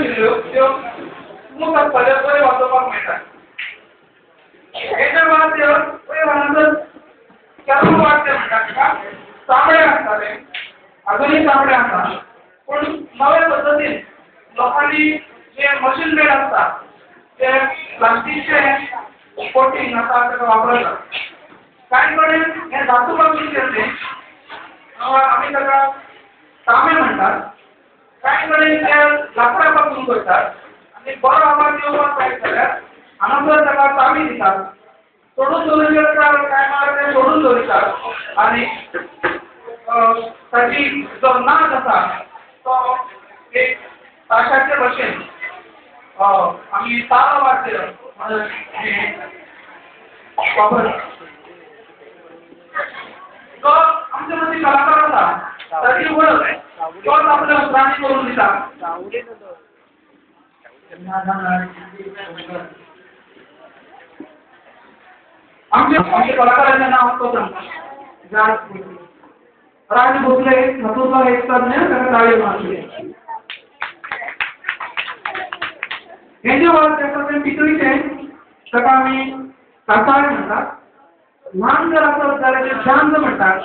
आशिल्ल्यो त्यो स्मूथ आसपाच्यो बरे वाजोवपाक मेळटा. हेच्या वेळार त्यो पयलीं म्हणून चालू वाद्य म्हणटात ताका तांबडे आसताले, अजूनही तांबडे आसा, पूण नव्या पद्दतीन लोकांनी जे मशीन मेड आसता ते प्लास्टिकचे कोटिंग आसा ताका वापरतात. कांय कडेन हे धातू पासून केल्ले आमी ताका तांबे म्हणटात, कांय कडेन ते लाकडा पासून करतात आनी बरो आवाज येवपाक जाय जाल्यार हांगासर ताका चावी दितात. सोडून दवरिल्ले टायमार ते सोडून दवरितात आनी ताची जो नाच आसा तो एक ताशाचे भशेन आमी ताल वाद्य वापरतात. जो आमचे मदीं कलाकार आसा ताची वळख तोच आपल्या उतरांनी करून दिता. आमचे कलाकारांचें नांव तो सांगता राज भोसले हातूंतलो एक तज्ञ ताका ताळयो मारले. हे जे वर्क आसा तें पितळीचें ताका आमी कासाळें म्हणटात. ल्हान जर आसत जाल्यार ते जांज म्हणटात.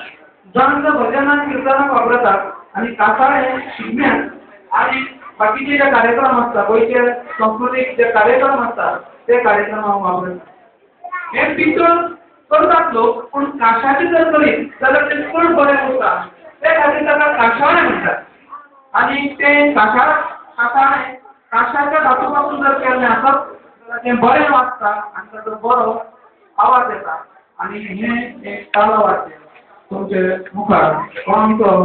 जांज भजनाक किर्तनाक वापरतात आनी कासाळें शिगम्याक आनी बाकीचे जे कार्यक्रम आसता गोंयचे संस्कृतीक जे कार्यक्रम आसता ते कार्यक्रमाक वापरतात. हे पितळ करतात लोक, पूण काशाचे जर करीत जाल्यार ते चड बरें उरता. ते खातीर ताका काशाळें म्हणटात. आनी ते काशाळें काशाच्या धातू पासून जर केल्लें आसत जाल्यार तें बरें वाजता आनी ताचो बरो आवाज येता. आनी हें एक ताल वाद्य तुमचे मुखार आमचो